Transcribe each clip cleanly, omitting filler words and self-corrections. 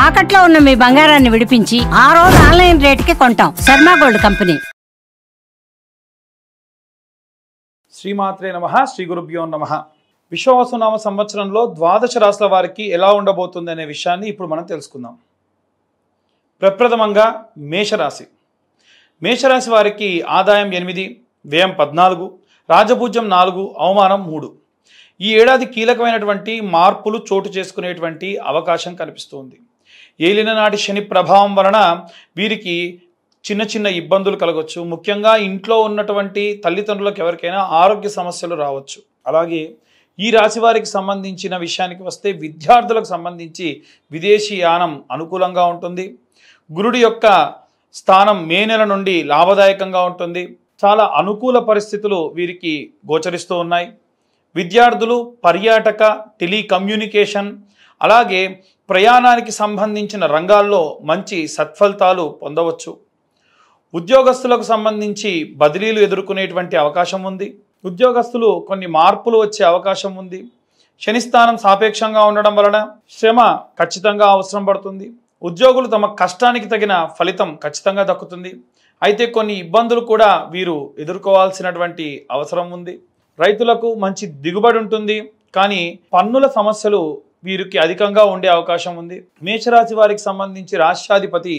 తాకట్లో ఉన్న మీ బంగారాన్ని విడిపించి ఆ రోజు ఆన్లైన్ రేటుకి కొంటాం. Sharma gold company. శ్రీమాత్రే నమః. శ్రీ గురుభ్యో నమః. విశ్వావసునామ సంవత్సరంలో ద్వాదశ రాశుల వారికి ఎలా ఉండబోతుంది అనే విషయాన్ని ఇప్పుడు మనం తెలుసుకుందాం. ప్రప్రథమంగా మేషరాశి. మేషరాశి వారికి ఆదాయం 8, వ్యయం 14, రాజపూజ్యం 4, అవమానం 3. ఈ ఏడాది కీలకమైనటువంటి మార్పులు చోటు చేసుకునేటువంటి అవకాశం కనిపిస్తుంది. ఏలిన నాటి శని ప్రభావం వలన వీరికి చిన్న చిన్న ఇబ్బందులు కలగవచ్చు. ముఖ్యంగా ఇంట్లో ఉన్నటువంటి తల్లిదండ్రులకు ఎవరికైనా ఆరోగ్య సమస్యలు రావచ్చు. అలాగే ఈ రాశి వారికి సంబంధించిన విషయానికి వస్తే విద్యార్థులకు సంబంధించి విదేశీ యానం అనుకూలంగా ఉంటుంది. గురుడి యొక్క స్థానం మే నెల నుండి లాభదాయకంగా ఉంటుంది. చాలా అనుకూల పరిస్థితులు వీరికి గోచరిస్తూ ఉన్నాయి. విద్యార్థులు పర్యాటక, టెలికమ్యూనికేషన్, అలాగే ప్రయాణానికి సంబంధించిన రంగాల్లో మంచి సత్ఫలితాలు పొందవచ్చు. ఉద్యోగస్తులకు సంబంధించి బదిలీలు ఎదుర్కొనేటువంటి అవకాశం ఉంది. ఉద్యోగస్తులు కొన్ని మార్పులు వచ్చే అవకాశం ఉంది. శనిస్థానం సాపేక్షంగా ఉండడం వలన శ్రమ ఖచ్చితంగా అవసరం పడుతుంది. ఉద్యోగులు తమ కష్టానికి తగిన ఫలితం ఖచ్చితంగా దక్కుతుంది. అయితే కొన్ని ఇబ్బందులు కూడా వీరు ఎదుర్కోవాల్సినటువంటి అవసరం ఉంది. రైతులకు మంచి దిగుబడి ఉంటుంది, కానీ పన్నుల సమస్యలు వీరికి అధికంగా ఉండే అవకాశం ఉంది. మేషరాశి వారికి సంబంధించి రాష్ట్రాధిపతి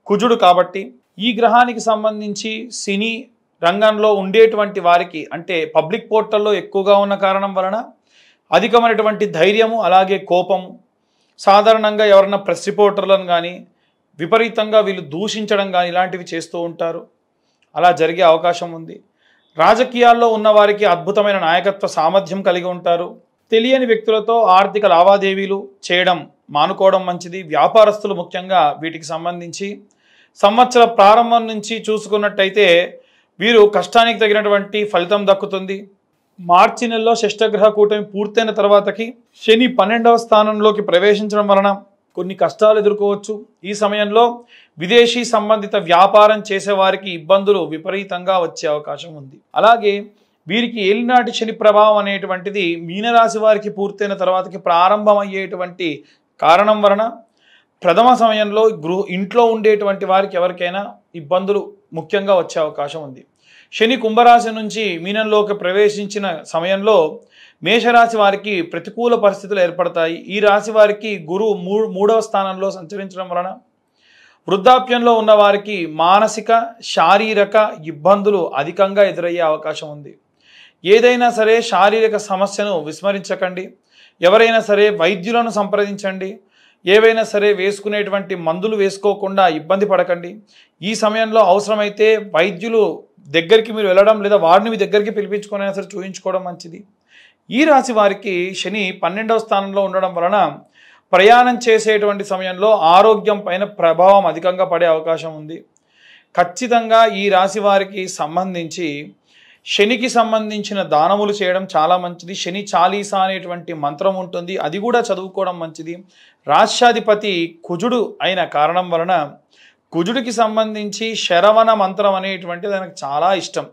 కుజుడు కాబట్టి ఈ గ్రహానికి సంబంధించి సినీ రంగంలో ఉండేటువంటి వారికి, అంటే పబ్లిక్ పోర్టల్లో ఎక్కువగా ఉన్న కారణం వలన అధికమైనటువంటి ధైర్యము, అలాగే కోపము, సాధారణంగా ఎవరన్నా ప్రెస్ రిపోర్టర్లను కానీ విపరీతంగా వీళ్ళు దూషించడం కానీ ఇలాంటివి చేస్తూ ఉంటారు. అలా జరిగే అవకాశం ఉంది. రాజకీయాల్లో ఉన్న వారికి అద్భుతమైన నాయకత్వ సామర్థ్యం కలిగి ఉంటారు. తెలియని వ్యక్తులతో ఆర్థిక లావాదేవీలు చేయడం మానుకోవడం మంచిది. వ్యాపారస్తులు ముఖ్యంగా వీటికి సంబంధించి సంవత్సర ప్రారంభం నుంచి చూసుకున్నట్టయితే వీరు కష్టానికి తగినటువంటి ఫలితం దక్కుతుంది. మార్చి నెలలో షష్టగ్రహ కూటమి పూర్తయిన తర్వాతకి శని 12వ స్థానంలోకి ప్రవేశించడం వలన కొన్ని కష్టాలు ఎదుర్కోవచ్చు. ఈ సమయంలో విదేశీ సంబంధిత వ్యాపారం చేసేవారికి ఇబ్బందులు విపరీతంగా వచ్చే అవకాశం ఉంది. అలాగే వీరికి ఏలినాటి శని ప్రభావం అనేటువంటిది మీనరాశి వారికి పూర్తయిన తర్వాతకి ప్రారంభమయ్యేటువంటి కారణం వలన ప్రథమ సమయంలో ఇంట్లో ఉండేటువంటి వారికి ఎవరికైనా ఇబ్బందులు ముఖ్యంగా వచ్చే అవకాశం ఉంది. శని కుంభరాశి నుంచి మీనంలోకి ప్రవేశించిన సమయంలో మేషరాశి వారికి ప్రతికూల పరిస్థితులు ఏర్పడతాయి. ఈ రాశి వారికి గురువు 3వ స్థానంలో సంచరించడం వలన వృద్ధాప్యంలో ఉన్న వారికి మానసిక, శారీరక ఇబ్బందులు అధికంగా ఎదురయ్యే అవకాశం ఉంది. ఏదైనా సరే శారీరక సమస్యను విస్మరించకండి. ఎవరైనా సరే వైద్యులను సంప్రదించండి. ఏవైనా సరే వేసుకునేటువంటి మందులు వేసుకోకుండా ఇబ్బంది పడకండి. ఈ సమయంలో అవసరమైతే వైద్యులు దగ్గరికి మీరు వెళ్ళడం, లేదా వారిని మీ దగ్గరికి పిలిపించుకునైనా సరే చూయించుకోవడం మంచిది. ఈ రాశి వారికి శని 12వ స్థానంలో ఉండడం వలన ప్రయాణం చేసేటువంటి సమయంలో ఆరోగ్యం పైన ప్రభావం అధికంగా పడే అవకాశం ఉంది. ఖచ్చితంగా ఈ రాశి వారికి సంబంధించి శనికి సంబంధించిన దానములు చేయడం చాలా మంచిది. శని చాలీసా అనేటువంటి మంత్రం ఉంటుంది, అది కూడా చదువుకోవడం మంచిది. రాష్ట్రాధిపతి కుజుడు అయిన కారణం వలన కుజుడికి సంబంధించి శరవణ మంత్రం అనేటువంటిది ఆయనకు చాలా ఇష్టం.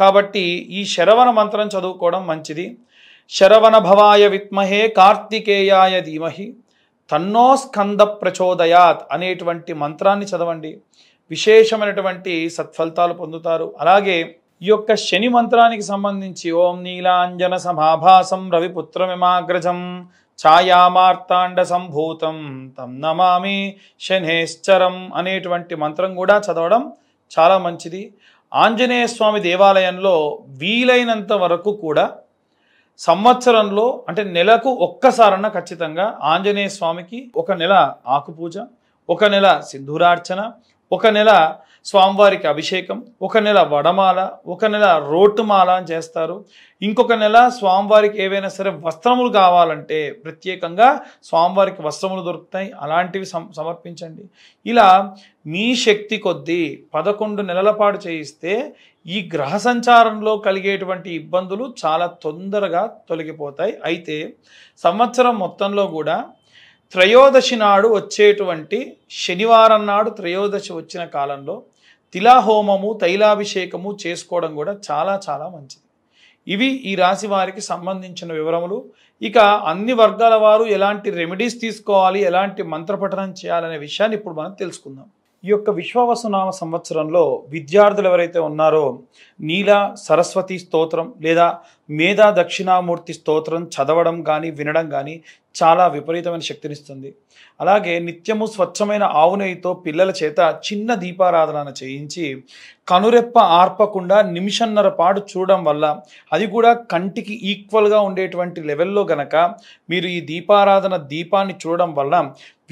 కాబట్టి ఈ శరవణ మంత్రం చదువుకోవడం మంచిది. శరవణ భవాయ విద్మహే కార్తికేయాయ ధీమహి తన్నో స్కంద ప్రచోదయాత్ అనేటువంటి మంత్రాన్ని చదవండి. విశేషమైనటువంటి సత్ఫలితాలు పొందుతారు. అలాగే ఈ యొక్క శని మంత్రానికి సంబంధించి ఓం నీలాంజన సమాభాసం రవిపుత్రమిమాగ్రజం ఛాయామార్తాండ సంభూతం తం నమామి శనేశ్చరం అనేటువంటి మంత్రం కూడా చదవడం చాలా మంచిది. ఆంజనేయ స్వామి దేవాలయంలో వీలైనంత వరకు కూడా సంవత్సరంలో, అంటే నెలకు ఒక్కసారన్నా ఖచ్చితంగా ఆంజనేయ స్వామికి ఒక నెల ఆకుపూజ, ఒక నెల సింధూరార్చన, ఒక నెల స్వామివారికి అభిషేకం, ఒక నెల వడమాల, ఒక నెల రోటుమాల అని చేస్తారు. ఇంకొక నెల స్వామివారికి ఏవైనా సరే వస్త్రములు కావాలంటే ప్రత్యేకంగా స్వామివారికి వస్త్రములు దొరుకుతాయి, అలాంటివి సమర్పించండి. ఇలా మీ శక్తి కొద్దీ 11 నెలల పాటు చేయిస్తే ఈ గ్రహ సంచారంలో కలిగేటువంటి ఇబ్బందులు చాలా తొందరగా తొలగిపోతాయి. అయితే సంవత్సరం మొత్తంలో కూడా త్రయోదశి నాడు వచ్చేటువంటి శనివారం నాడు త్రయోదశి వచ్చిన కాలంలో తిలాహోమము, తైలాభిషేకము చేసుకోవడం కూడా చాలా చాలా మంచిది. ఇవి ఈ రాశి వారికి సంబంధించిన వివరములు. ఇక అన్ని వర్గాల వారు ఎలాంటి రెమెడీస్ తీసుకోవాలి, ఎలాంటి మంత్రపఠనం చేయాలనే విషయాన్ని ఇప్పుడు మనం తెలుసుకుందాం. ఈ యొక్క విశ్వావసునామ సంవత్సరంలో విద్యార్థులు ఎవరైతే ఉన్నారో నీల సరస్వతి స్తోత్రం లేదా మేధా దక్షిణామూర్తి స్తోత్రం చదవడం కానీ వినడం కానీ చాలా విపరీతమైన శక్తినిస్తుంది. అలాగే నిత్యము స్వచ్ఛమైన ఆవు నెయ్యితో పిల్లల చేత చిన్న దీపారాధన చేయించి కనురెప్ప ఆర్పకుండా నిమిషన్నర పాటు చూడడం వల్ల, అది కూడా కంటికి ఈక్వల్గా ఉండేటువంటి లెవెల్లో గనక మీరు ఈ దీపాన్ని చూడడం వల్ల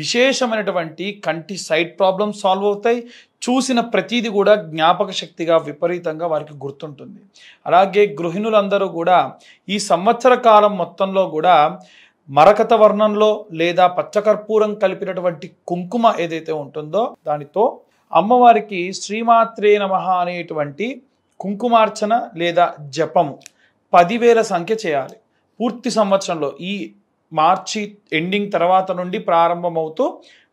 విశేషమైనటువంటి కంటి సైట్ ప్రాబ్లమ్స్ సాల్వ్ అవుతాయి. చూసిన ప్రతీది కూడా జ్ఞాపక శక్తిగా విపరీతంగా వారికి గుర్తుంటుంది. అలాగే గృహిణులందరూ కూడా ఈ సంవత్సర కాలం మొత్తంలో కూడా మరకత వర్ణంలో లేదా పచ్చకర్పూరం కలిపినటువంటి కుంకుమ ఏదైతే ఉంటుందో దానితో అమ్మవారికి శ్రీమాత్రే నమః అనేటువంటి కుంకుమార్చన లేదా జపము 10,000 సంఖ్య చేయాలి. పూర్తి సంవత్సరంలో ఈ మార్చి ఎండింగ్ తర్వాత నుండి ప్రారంభమవుతూ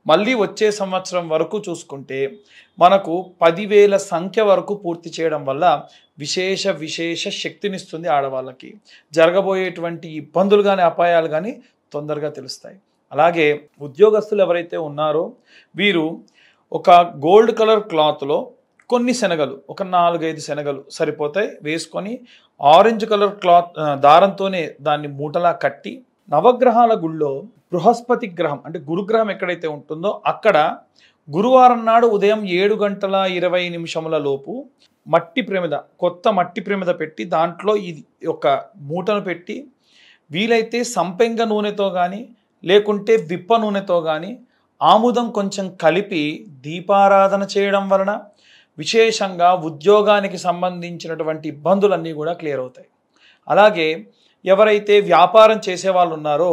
మళ్ళీ వచ్చే సంవత్సరం వరకు చూసుకుంటే మనకు 10,000 సంఖ్య వరకు పూర్తి చేయడం వల్ల విశేష శక్తినిస్తుంది. ఆడవాళ్ళకి జరగబోయేటువంటి ఇబ్బందులు కానీ అపాయాలు కానీ తొందరగా తెలుస్తాయి. అలాగే ఉద్యోగస్తులు ఎవరైతే ఉన్నారో వీరు ఒక గోల్డ్ కలర్ క్లాత్లో కొన్ని శనగలు, ఒక 4-5 శనగలు సరిపోతాయి వేసుకొని ఆరెంజ్ కలర్ క్లాత్ దారంతోనే దాన్ని మూటలా కట్టి నవగ్రహాల గుళ్ళో బృహస్పతి గ్రహం అంటే గురుగ్రహం ఎక్కడైతే ఉంటుందో అక్కడ గురువారం నాడు ఉదయం 7:20 లోపు మట్టి ప్రమిద, కొత్త మట్టి ప్రమిద పెట్టి దాంట్లో ఇది ఒక మూటను పెట్టి వీలైతే సంపెంగ నూనెతో కానీ లేకుంటే విప్ప నూనెతో కానీ ఆముదం కొంచెం కలిపి దీపారాధన చేయడం వలన విశేషంగా ఉద్యోగానికి సంబంధించినటువంటి ఇబ్బందులన్నీ కూడా క్లియర్ అవుతాయి. అలాగే ఎవరైతే వ్యాపారం చేసే వాళ్ళు ఉన్నారో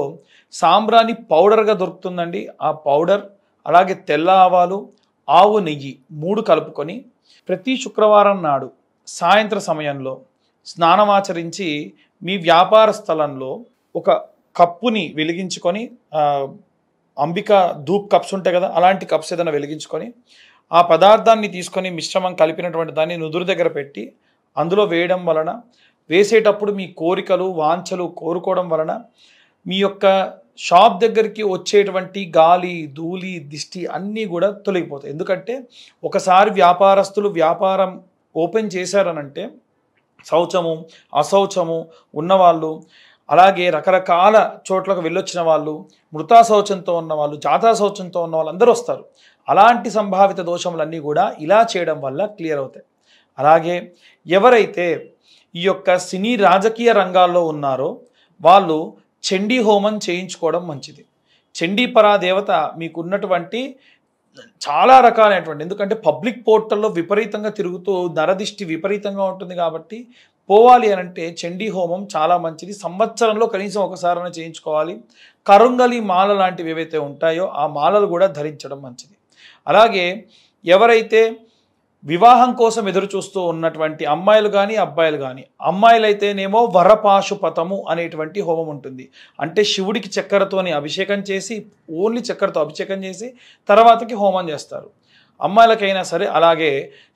సాంబ్రాణి పౌడర్గా దొరుకుతుందండి. ఆ పౌడర్ అలాగే తెల్ల ఆవాలు, ఆవు నెయ్యి 3 కలుపుకొని ప్రతి శుక్రవారం నాడు సాయంత్ర సమయంలో స్నానమాచరించి మీ వ్యాపార స్థలంలో ఒక కప్పుని వెలిగించుకొని, అంబికా ధూప్ కప్స్ ఉంటాయి కదా, అలాంటి కప్స్ ఏదైనా వెలిగించుకొని ఆ పదార్థాన్ని తీసుకొని మిశ్రమం కలిపినటువంటి దాన్ని నుదురు దగ్గర పెట్టి అందులో వేయడం వలన, వేసేటప్పుడు మీ కోరికలు వాంఛలు కోరుకోవడం వలన మీ యొక్క షాప్ దగ్గరికి వచ్చేటువంటి గాలి ధూళి దిష్టి అన్నీ కూడా తొలగిపోతాయి. ఎందుకంటే ఒకసారి వ్యాపారస్తులు వ్యాపారం ఓపెన్ చేశారనంటే శౌచము అశౌచము ఉన్నవాళ్ళు, అలాగే రకరకాల చోట్లకు వెళ్ళొచ్చిన వాళ్ళు, మృతా శౌచంతో ఉన్నవాళ్ళు, జాతా శౌచంతో ఉన్న వాళ్ళు అందరూ వస్తారు. అలాంటి సంభావిత దోషములన్నీ కూడా ఇలా చేయడం వల్ల క్లియర్ అవుతాయి. అలాగే ఎవరైతే ఈ యొక్క సినీ రాజకీయ రంగాల్లో ఉన్నారో వాళ్ళు చండీ హోమం చేయించుకోవడం మంచిది. చండీ పరాదేవత మీకు ఉన్నటువంటి చాలా రకాలైనటువంటి, ఎందుకంటే పబ్లిక్ పోర్టల్లో విపరీతంగా తిరుగుతూ నరదిష్టి విపరీతంగా ఉంటుంది కాబట్టి పోవాలి అనంటే చండీ హోమం చాలా మంచిది. సంవత్సరంలో కనీసం ఒకసారైనా చేయించుకోవాలి. కరుంగలి మాల లాంటివి ఏవైతే ఉంటాయో ఆ మాలలు కూడా ధరించడం మంచిది. అలాగే ఎవరైతే వివాహం కోసం ఎదురు చూస్తూ ఉన్నటువంటి అమ్మాయిలు కానీ అబ్బాయిలు కానీ, అమ్మాయిలైతేనేమో వరపాశుపతము అనేటువంటి హోమం ఉంటుంది. అంటే శివుడికి చక్కెరతోని అభిషేకం చేసి, ఓన్లీ చక్కెరతో అభిషేకం చేసి తర్వాతకి హోమం చేస్తారు. అమ్మాయిలకైనా సరే అలాగే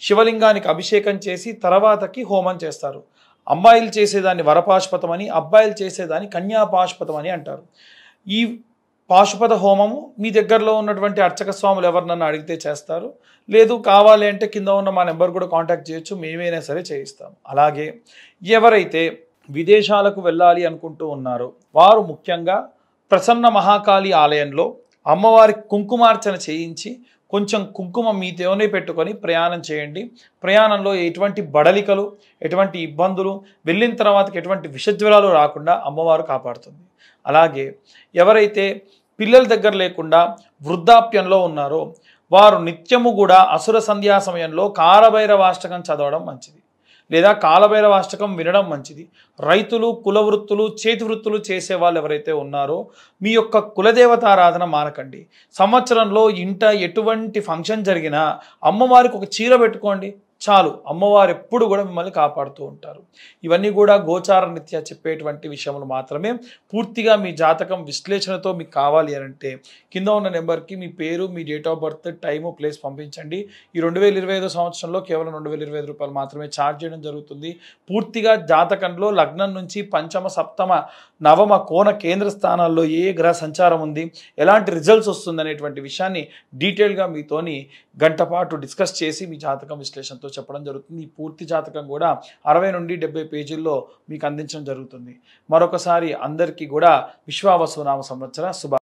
శివలింగానికి అభిషేకం చేసి తర్వాతకి హోమం చేస్తారు. అమ్మాయిలు చేసేదాన్ని వరపాశుపతం అని, అబ్బాయిలు చేసేదాన్ని కన్యాపాశుపతం అని అంటారు. ఈ పాశుపత హోమము మీ దగ్గరలో ఉన్నటువంటి అర్చక స్వాములు ఎవరినన్నా అడిగితే చేస్తారు. లేదు కావాలి అంటే కింద ఉన్న మా నెంబర్ కూడా కాంటాక్ట్ చేయొచ్చు, మేమైనా సరే చేయిస్తాం. అలాగే ఎవరైతే విదేశాలకు వెళ్ళాలి అనుకుంటూ ఉన్నారో వారు ముఖ్యంగా ప్రసన్న మహాకాళి ఆలయంలో అమ్మవారికి కుంకుమార్చన చేయించి కొంచెం కుంకుమ మీతోనే పెట్టుకొని ప్రయాణం చేయండి. ప్రయాణంలో ఎటువంటి బడలికలు, ఎటువంటి ఇబ్బందులు, వెళ్ళిన తర్వాతకి ఎటువంటి విషజ్వరాలు రాకుండా అమ్మవారు కాపాడుతుంది. అలాగే ఎవరైతే పిల్లల దగ్గర లేకుండా వృద్ధాప్యంలో ఉన్నారో వారు నిత్యము కూడా అసుర సంధ్యా సమయంలో కాలభైరవాష్టకం చదవడం మంచిది, లేదా కాలభైరవాష్టకం వినడం మంచిది. రైతులు, కుల వృత్తులు, చేతి వృత్తులు చేసే వాళ్ళు ఎవరైతే ఉన్నారో మీ యొక్క కులదేవతారాధన మానకండి. సంవత్సరంలో ఇంట ఎటువంటి ఫంక్షన్ జరిగినా అమ్మవారికి ఒక చీర పెట్టుకోండి, చాలు, అమ్మవారు ఎప్పుడు కూడా మిమ్మల్ని కాపాడుతూ ఉంటారు. ఇవన్నీ కూడా గోచార రీత్యా చెప్పేటువంటి విషయములు మాత్రమే. పూర్తిగా మీ జాతకం విశ్లేషణతో మీకు కావాలి అని అంటే కింద ఉన్న నెంబర్కి మీ పేరు, మీ date of birth, time, place పంపించండి. ఈ 2025 సంవత్సరంలో కేవలం 2025 రూపాయలు మాత్రమే ఛార్జ్ చేయడం జరుగుతుంది. పూర్తిగా జాతకంలో లగ్నం నుంచి పంచమ, సప్తమ, నవమ, కోణ, కేంద్ర స్థానాల్లో ఏ గ్రహ సంచారం ఉంది, ఎలాంటి రిజల్ట్స్ వస్తుంది అనేటువంటి విషయాన్ని డీటెయిల్గా మీతోని గంట పాటు డిస్కస్ చేసి మీ జాతకం విశ్లేషణతో చెప్పడం జరుగుతుంది. ఈ పూర్తి జాతకం కూడా 60 నుండి 70 పేజీల్లో మీకు అందించడం జరుగుతుంది. మరొకసారి అందరికీ కూడా విశ్వావసు నామ సంవత్సర శుభ